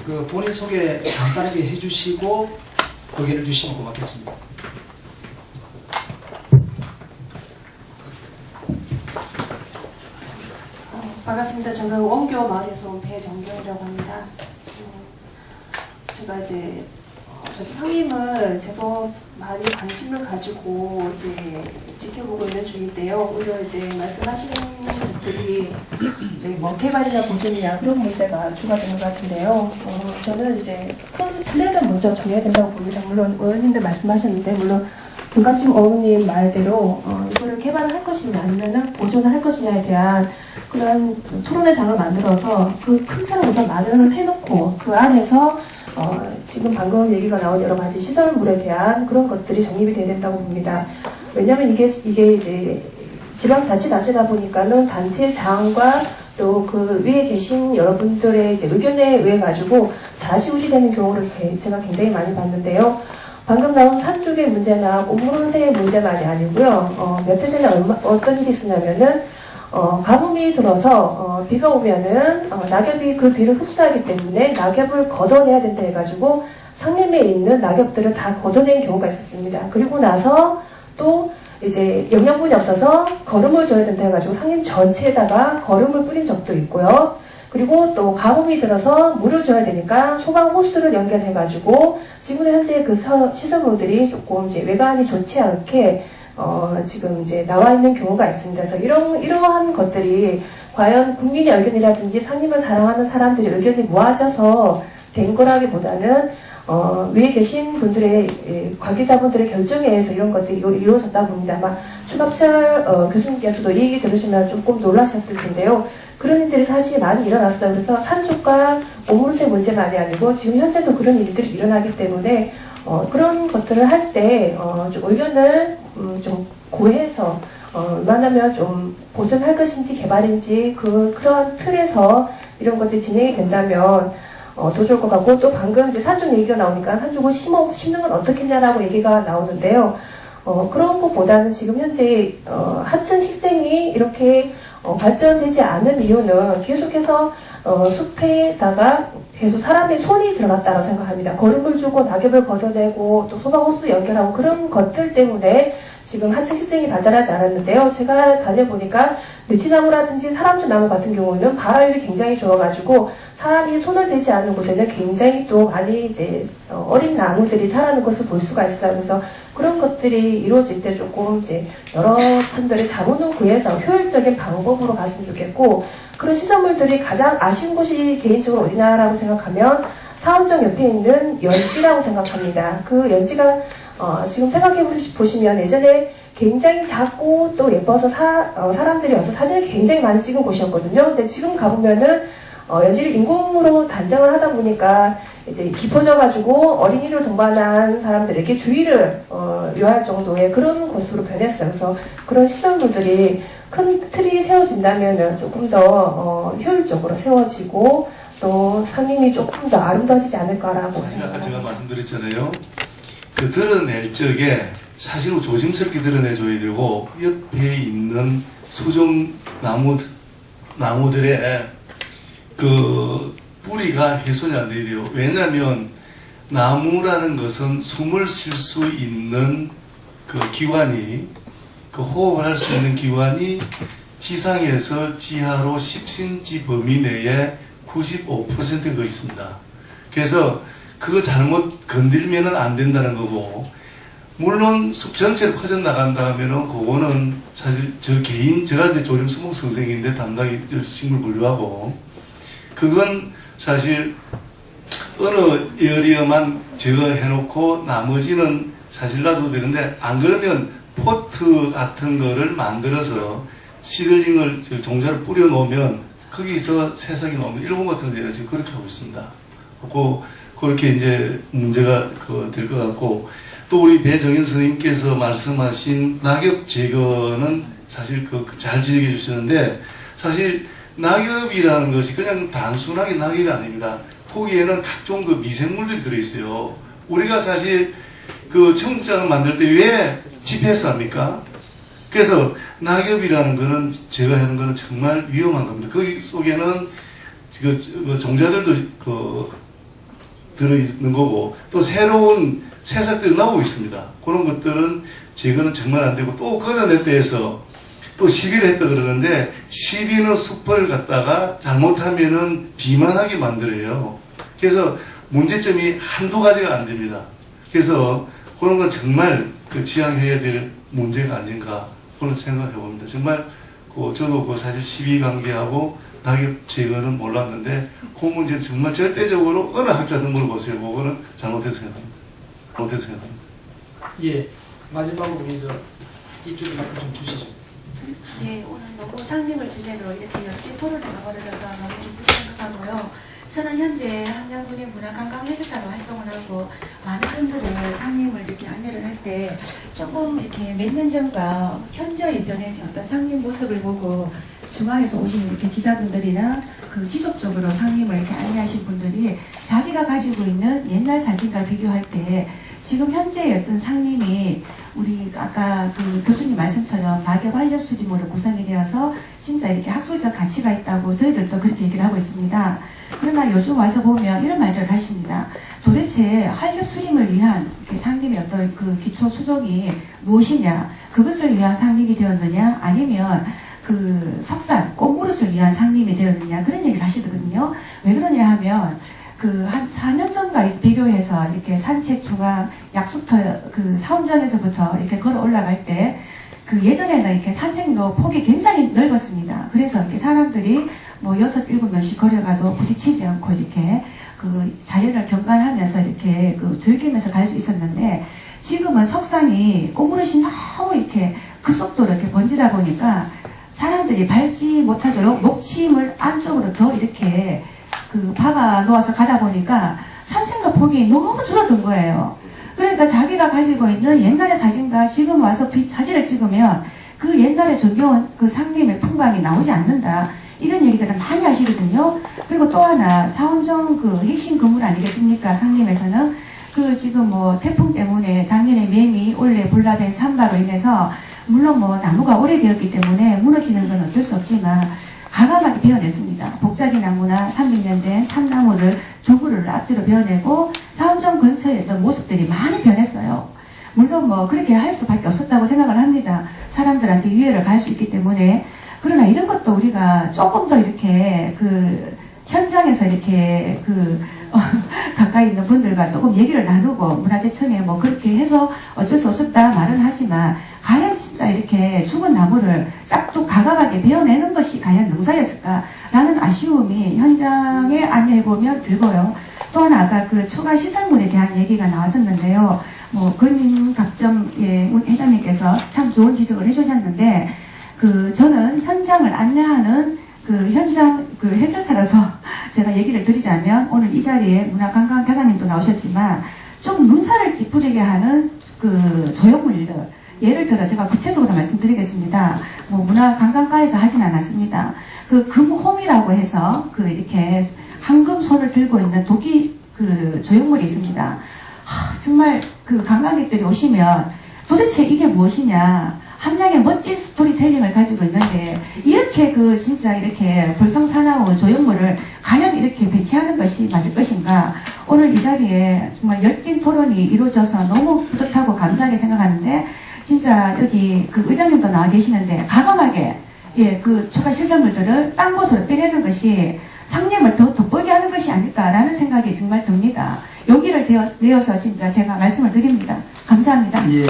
그 본인 소개 간단하게 해주시고 의견을 주시면 고맙겠습니다. 반갑습니다. 저는 원교 마을에서 온 배정경이라고 합니다. 제가 이제 저도 상임을 제법 많이 관심을 가지고 이제 지켜보고 있는 중인데요. 오히려 이제 말씀하시는 것들이 이제 뭐 개발이나 보존이나 그런 문제가 주가 된 것 같은데요. 저는 이제 큰 플랜은 먼저 정해야 된다고 봅니다. 물론 의원님들 말씀하셨는데 물론 금감집 어흥님 말대로 이거를 개발을 할 것이냐 아니면 보존을 할 것이냐에 대한 그런 토론회 장을 만들어서 그 큰 틀을 우선 마련을 해놓고 그 안에서 지금 방금 얘기가 나온 여러 가지 시설물에 대한 그런 것들이 정립이 돼야 된다고 봅니다. 왜냐하면 이게 이제 지방자치단체다 보니까는 단체장과 또 그 위에 계신 여러분들의 이제 의견에 의해 가지고 좌지우지되는 경우를 제가 굉장히 많이 봤는데요. 방금 나온 산쪽의 문제나 옴므로새의 문제만이 아니고요. 몇 해 전에 어떤 일이 있었냐면은 가뭄이 들어서 비가 오면은 낙엽이 그 비를 흡수하기 때문에 낙엽을 걷어내야 된다 해가지고 상림에 있는 낙엽들을 다 걷어낸 경우가 있었습니다. 그리고 나서 또 이제 영양분이 없어서 거름을 줘야 된다 해가지고 상림 전체에다가 거름을 뿌린 적도 있고요. 그리고 또 가뭄이 들어서 물을 줘야 되니까 소방 호스를 연결해가지고 지금 현재 그 시설물들이 조금 이제 외관이 좋지 않게 지금 이제 나와 있는 경우가 있습니다. 그래서 이러한 것들이 과연 국민의 의견이라든지 상림을 사랑하는 사람들의 의견이 모아져서 된 거라기보다는 위에 계신 분들의 관계자분들의 결정에 의해서 이런 것들이 이루어졌다고 봅니다. 아마 추갑철 교수님께서도 이 얘기 들으시면 조금 놀라셨을 텐데요. 그런 일들이 사실 많이 일어났어요. 그래서 산쪽과 옴므로새 문제만이 아니고 지금 현재도 그런 일들이 일어나기 때문에 그런 것들을 할 때 좀 의견을 좀 고해서 웬만하면 좀 보존할 것인지 개발인지 그런 틀에서 이런 것들이 진행이 된다면 더 좋을 것 같고, 또 방금 이제 산쪽 얘기가 나오니까 산쪽을 심는 건 어떻겠냐라고 얘기가 나오는데요. 그런 것보다는 지금 현재 하천 식생이 이렇게 발전되지 않은 이유는 계속해서 숲에다가 계속 사람의 손이 들어갔다고 생각합니다. 거름을 주고 낙엽을 걷어내고 또 소방호스 연결하고 그런 것들 때문에 지금 하천 식생이 발달하지 않았는데요. 제가 다녀보니까 느티나무라든지 사람쥐나무 같은 경우는 발화율이 굉장히 좋아가지고 사람이 손을 대지 않는 곳에는 굉장히 또 많이 이제 어린 나무들이 자라는 것을 볼 수가 있어요. 그래서 그런 것들이 이루어질 때 조금 이제 여러분들의 자문을 구해서 효율적인 방법으로 갔으면 좋겠고, 그런 시설물들이 가장 아쉬운 곳이 개인적으로 어디나라고 생각하면 사원정 옆에 있는 연지라고 생각합니다. 그 연지가 지금 생각해 보시면 예전에 굉장히 작고 또 예뻐서 사람들이 와서 사진을 굉장히 많이 찍은 곳이었거든요. 근데 지금 가보면은 연지를 인공으로 단장을 하다 보니까 이제 깊어져가지고 어린이를 동반한 사람들에게 주의를 요할 정도의 그런 곳으로 변했어요. 그래서 그런 시설물들이 큰 틀이 세워진다면은 조금 더 효율적으로 세워지고 또 상임이 조금 더 아름다워지지 않을까라고 생각합니다. 아까 제가 말씀드렸잖아요. 그 드러낼 적에 사실은 조심스럽게 드러내줘야 되고, 옆에 있는 수종 나무들의 그 뿌리가 훼손이 안 돼야 돼요. 왜냐하면 나무라는 것은 숨을 쉴 수 있는 그 기관이, 그 호흡을 할 수 있는 기관이 지상에서 지하로 10cm 범위 내에 95%가 있습니다. 그래서 그거 잘못 건들면은 안 된다는 거고, 물론 숲 전체로 퍼져나간다 하면은 그거는 사실 제가 이제 조림수목 선생인데 담당이 식물 분류하고, 그건 사실 어느 에어리어만 제거해놓고 나머지는 사실 놔도 되는데, 안 그러면 포트 같은 거를 만들어서 시들링을 종자를 뿌려놓으면 거기서 새싹이 나오면 일본 같은 데는 지금 그렇게 하고 있습니다. 그렇게 이제 문제가 될 것 같고, 또 우리 배정현 선생님께서 말씀하신 낙엽 제거는 사실 잘 지적해 주시는데, 사실 낙엽이라는 것이 그냥 단순하게 낙엽이 아닙니다. 거기에는 각종 그 미생물들이 들어있어요. 우리가 사실 그 청국장을 만들 때 왜 집에서 합니까? 그래서 낙엽이라는 거는 제가 하는 거는 정말 위험한 겁니다. 거기 속에는 그 종자들도 들어있는 거고 또 새로운 새싹들이 나오고 있습니다. 그런 것들은 제거는 정말 안 되고 또 걷어냈다 해서 또 시비를 했다 그러는데 시비는 숲을 갖다가 잘못하면은 비만하게 만들어요. 그래서 문제점이 한두 가지가 안 됩니다. 그래서 그런 건 정말 그 지양해야 될 문제가 아닌가 그런 생각을 해봅니다. 정말 저도 사실 시비 관계하고 낙엽 제거는 몰랐는데 그 문제는 정말 절대적으로 어느 학자든 물어보세요. 그거는 잘못해서 생각합니다. 잘못해서 생각합니다. 예, 마지막으로 이쪽에 말씀 좀 주시죠. 네, 오늘 너무 상림을 주제로 이렇게 열띤 토론을 가버려서 너무 기쁘게 생각하고요. 저는 현재 함양군의 문화관광회센터로 활동을 하고 많은 분들을 상림을 이렇게 안내를 할 때 조금 이렇게 몇 년 전과 현저히 변해진 어떤 상림 모습을 보고 중앙에서 오신 이렇게 기자분들이나 그 지속적으로 상림을 이렇게 안내하신 분들이 자기가 가지고 있는 옛날 사진과 비교할 때 지금 현재의 어떤 상림이 우리 아까 그 교수님 말씀처럼 낙엽 활력 수림으로 구성이 되어서 진짜 이렇게 학술적 가치가 있다고 저희들도 그렇게 얘기를 하고 있습니다. 그러나 요즘 와서 보면 이런 말들을 하십니다. 도대체 활력 수림을 위한 상림의 어떤 그 기초 수종이 무엇이냐? 그것을 위한 상림이 되었느냐? 아니면 그 석산, 꽃무릇을 위한 상림이 되었느냐? 그런 얘기를 하시거든요. 왜 그러냐 하면 그 한 4년 전과 비교해서 이렇게 산책 중앙 약수터 그 사원장에서부터 이렇게 걸어 올라갈 때 그 예전에는 이렇게 산책로 폭이 굉장히 넓었습니다. 그래서 이렇게 사람들이 뭐 6, 7명씩 걸어가도 부딪히지 않고 이렇게 그 자연을 경관하면서 이렇게 그 즐기면서 갈 수 있었는데 지금은 석산이 꽃무릇이 너무 이렇게 급속도로 이렇게 번지다 보니까 사람들이 밟지 못하도록 목침을 안쪽으로 더 이렇게 그 박아 놓아서 가다 보니까 산책로 폭이 너무 줄어든 거예요. 그러니까 자기가 가지고 있는 옛날의 사진과 지금 와서 사진을 찍으면 그 옛날에 정겨운 그 상림의 풍광이 나오지 않는다. 이런 얘기들을 많이 하시거든요. 그리고 또 하나 사원정 그 핵심 건물 아니겠습니까? 상림에서는 그 지금 뭐 태풍 때문에 작년에 매미 올해 불나된 산바로 인해서 물론 뭐 나무가 오래되었기 때문에 무너지는 건 어쩔 수 없지만 과감하게 베어냈습니다. 복자기 나무나 300년 된 참나무를 두 그루를 앞뒤로 베어내고 사원정 근처에 있던 모습들이 많이 변했어요. 물론 뭐 그렇게 할 수밖에 없었다고 생각을 합니다. 사람들한테 유해를 갈 수 있기 때문에. 그러나 이런 것도 우리가 조금 더 이렇게 그 현장에서 이렇게 가까이 있는 분들과 조금 얘기를 나누고 문화대청에 뭐 그렇게 해서 어쩔 수 없었다 말은 하지만 과연 진짜 이렇게 죽은 나무를 싹둑 과감하게 베어내는 것이 과연 능사였을까라는 아쉬움이 현장에 안내해보면 들고요. 또 하나 아까 그 추가 시설물에 대한 얘기가 나왔었는데요. 뭐 근인갑점 회장님께서 참 좋은 지적을 해주셨는데 저는 현장을 안내하는 그 현장 그 해설사라서 제가 얘기를 드리자면 오늘 이 자리에 문화관광대사님도 나오셨지만 좀 눈살을 찌푸리게 하는 그 조형물들 예를 들어 제가 구체적으로 말씀드리겠습니다. 뭐 문화관광과에서 하진 않았습니다. 그 금홈이라고 해서 그 이렇게 황금 손을 들고 있는 도끼 그 조형물이 있습니다. 정말 그 관광객들이 오시면 도대체 이게 무엇이냐 함량의 멋진 스토리텔링을 가지고 있는데 이렇게 진짜 이렇게 볼성사나운 조형물을 과연 이렇게 배치하는 것이 맞을 것인가. 오늘 이 자리에 정말 열띤 토론이 이루어져서 너무 뿌듯하고 감사하게 생각하는데 진짜 여기 그 의장님도 나와 계시는데 과감하게 그 추가 시설물들을 딴 곳으로 빼내는 것이 상념을 더 돋보이게 하는 것이 아닐까라는 생각이 정말 듭니다. 용기를 내어서 진짜 제가 말씀을 드립니다. 감사합니다. 예.